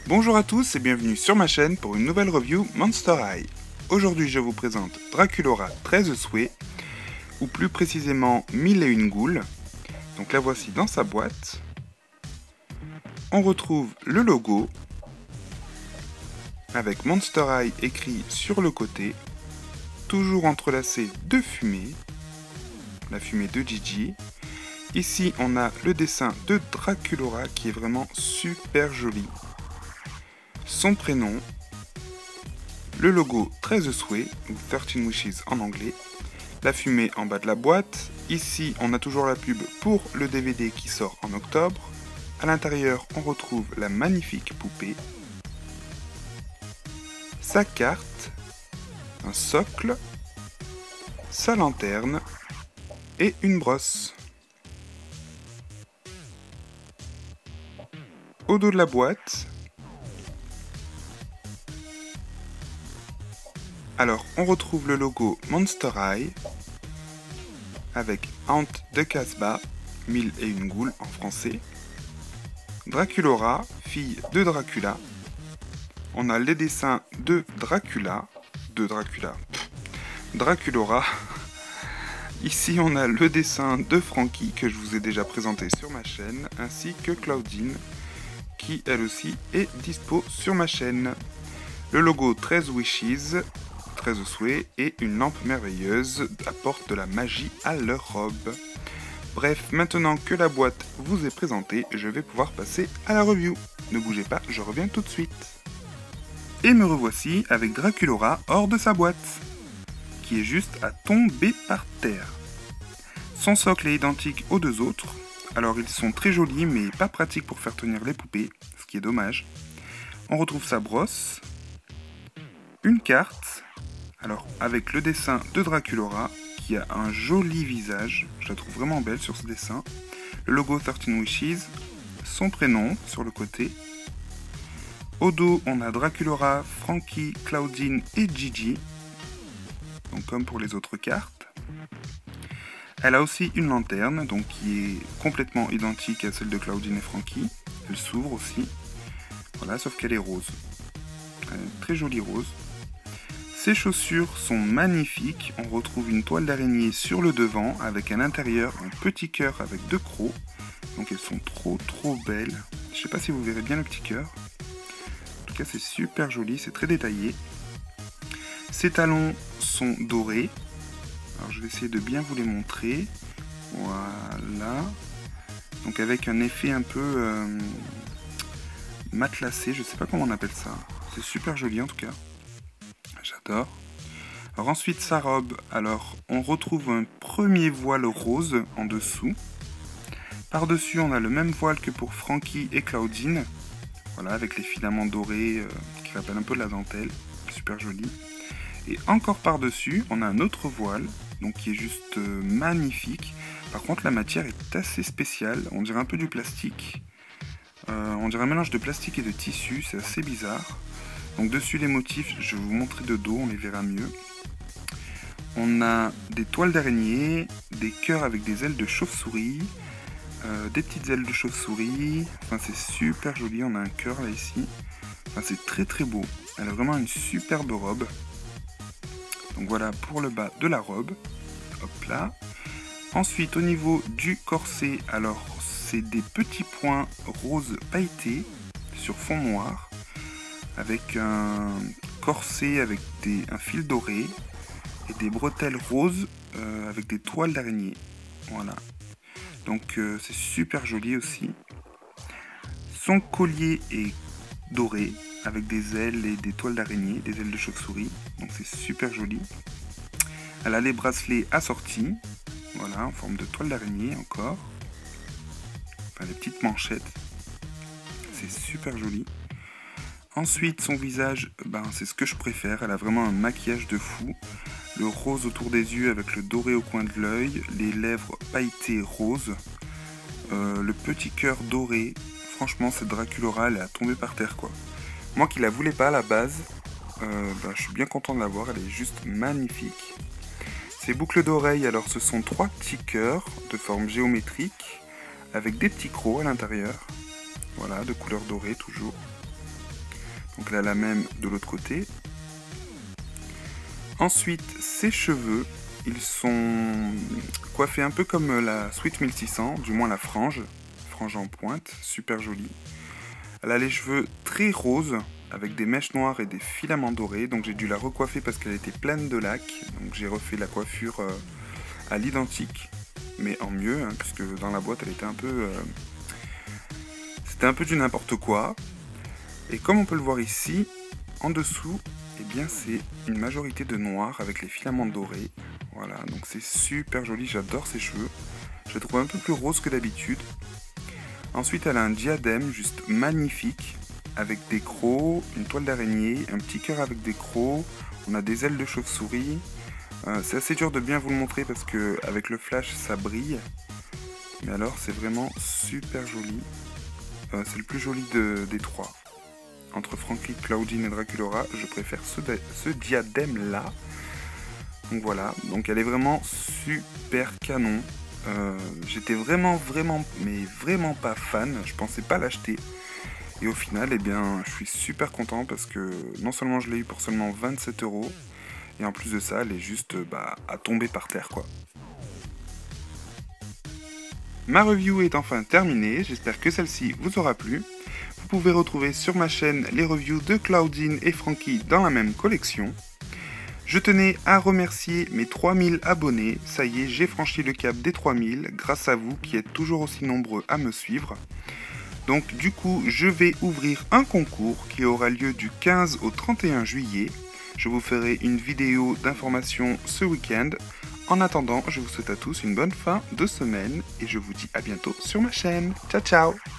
Bonjour à tous et bienvenue sur ma chaîne pour une nouvelle review Monster High. Aujourd'hui je vous présente Draculaura 13 souhaits, ou plus précisément 1001 Ghouls. Donc la voici dans sa boîte. On retrouve le logo, avec Monster High écrit sur le côté, toujours entrelacé de fumée, la fumée de Gigi. Ici on a le dessin de Draculaura qui est vraiment super joli. Son prénom, le logo 13 souhaits, ou 13 wishes en anglais, la fumée en bas de la boîte. Ici, on a toujours la pub pour le DVD qui sort en octobre. À l'intérieur, on retrouve la magnifique poupée, sa carte, un socle, sa lanterne et une brosse. Au dos de la boîte, alors, on retrouve le logo Monster High avec Haunt de Casbah, 1001 Ghouls en français. Draculaura, fille de Dracula. On a les dessins de Draculaura. Ici, on a le dessin de Frankie que je vous ai déjà présenté sur ma chaîne, ainsi que Claudine, qui elle aussi est dispo sur ma chaîne. Le logo 13 wishes, 13 souhaits et une lampe merveilleuse apportent de la magie à leur robe. Bref, maintenant que la boîte vous est présentée, je vais pouvoir passer à la review. Ne bougez pas, je reviens tout de suite. Et me revoici avec Draculaura hors de sa boîte, qui est juste à tomber par terre. Son socle est identique aux deux autres. Alors ils sont très jolis mais pas pratiques pour faire tenir les poupées, ce qui est dommage. On retrouve sa brosse, une carte, alors avec le dessin de Draculaura qui a un joli visage, je la trouve vraiment belle sur ce dessin, le logo 13 wishes, son prénom sur le côté. Au dos on a Draculaura, Frankie, Claudine et Gigi, donc comme pour les autres cartes. Elle a aussi une lanterne, donc qui est complètement identique à celle de Claudine et Frankie. Elle s'ouvre aussi, voilà, sauf qu'elle est rose, très jolie rose. Ses chaussures sont magnifiques, on retrouve une toile d'araignée sur le devant avec à l'intérieur un petit cœur avec deux crocs. Donc elles sont trop belles. Je sais pas si vous verrez bien le petit cœur. En tout cas c'est super joli, c'est très détaillé. Ses talons sont dorés. Alors je vais essayer de bien vous les montrer. Voilà. Donc avec un effet un peu matelassé, je sais pas comment on appelle ça. C'est super joli en tout cas. J'adore. Alors ensuite sa robe, alors on retrouve un premier voile rose en dessous. Par-dessus on a le même voile que pour Frankie et Claudine. Voilà, avec les filaments dorés qui rappellent un peu de la dentelle. Super joli. Et encore par-dessus, on a un autre voile, donc qui est juste magnifique. Par contre la matière est assez spéciale, on dirait un peu du plastique. On dirait un mélange de plastique et de tissu, c'est assez bizarre. Donc dessus les motifs, je vais vous montrer de dos, on les verra mieux. On a des toiles d'araignée, des cœurs avec des ailes de chauve-souris, des petites ailes de chauve-souris. Enfin c'est super joli, on a un cœur là ici. Enfin c'est très beau, elle a vraiment une superbe robe. Donc voilà pour le bas de la robe, hop là. Ensuite au niveau du corset, alors c'est des petits points roses pailletés sur fond noir, avec un corset avec un fil doré et des bretelles roses avec des toiles d'araignée. Voilà. Donc c'est super joli aussi. Son collier est doré avec des ailes et des toiles d'araignée, des ailes de chauve-souris. Donc c'est super joli. Elle a les bracelets assortis. Voilà, en forme de toile d'araignée encore. Enfin les petites manchettes. C'est super joli. Ensuite, son visage, c'est ce que je préfère. Elle a vraiment un maquillage de fou. Le rose autour des yeux avec le doré au coin de l'œil. Les lèvres pailletées roses. Le petit cœur doré. Franchement, cette Draculaura, elle est à tomber par terre, quoi. Moi qui la voulais pas à la base, je suis bien content de la voir. Elle est juste magnifique. Ses boucles d'oreilles, alors ce sont 3 petits cœurs de forme géométrique avec des petits crocs à l'intérieur. Voilà, de couleur dorée toujours. Donc elle a la même de l'autre côté. Ensuite, ses cheveux, ils sont coiffés un peu comme la Sweet 1600, du moins la frange en pointe, super jolie. Elle a les cheveux très roses, avec des mèches noires et des filaments dorés, donc j'ai dû la recoiffer parce qu'elle était pleine de lac, donc j'ai refait la coiffure à l'identique, mais en mieux, hein, puisque dans la boîte elle était un peu... c'était un peu du n'importe quoi. Et comme on peut le voir ici, en dessous, eh bien c'est une majorité de noir avec les filaments dorés. Voilà, donc c'est super joli, j'adore ses cheveux. Je les trouve un peu plus roses que d'habitude. Ensuite, elle a un diadème juste magnifique, avec des crocs, une toile d'araignée, un petit cœur avec des crocs, on a des ailes de chauve-souris. C'est assez dur de bien vous le montrer parce que avec le flash ça brille. Mais alors c'est vraiment super joli. C'est le plus joli des trois. Entre Frankie, Claudine et Draculaura, je préfère ce diadème là. Donc voilà, donc elle est vraiment super canon. J'étais vraiment pas fan, je pensais pas l'acheter. Et au final, eh bien, je suis super content parce que non seulement je l'ai eu pour seulement 27 €, et en plus de ça, elle est juste à tomber par terre quoi. Ma review est enfin terminée, j'espère que celle-ci vous aura plu. Vous pouvez retrouver sur ma chaîne les reviews de Claudine et Frankie dans la même collection. Je tenais à remercier mes 3000 abonnés, ça y est, j'ai franchi le cap des 3000 grâce à vous qui êtes toujours aussi nombreux à me suivre. Donc du coup, je vais ouvrir un concours qui aura lieu du 15 au 31 juillet. Je vous ferai une vidéo d'information ce week-end. En attendant, je vous souhaite à tous une bonne fin de semaine et je vous dis à bientôt sur ma chaîne. Ciao ciao!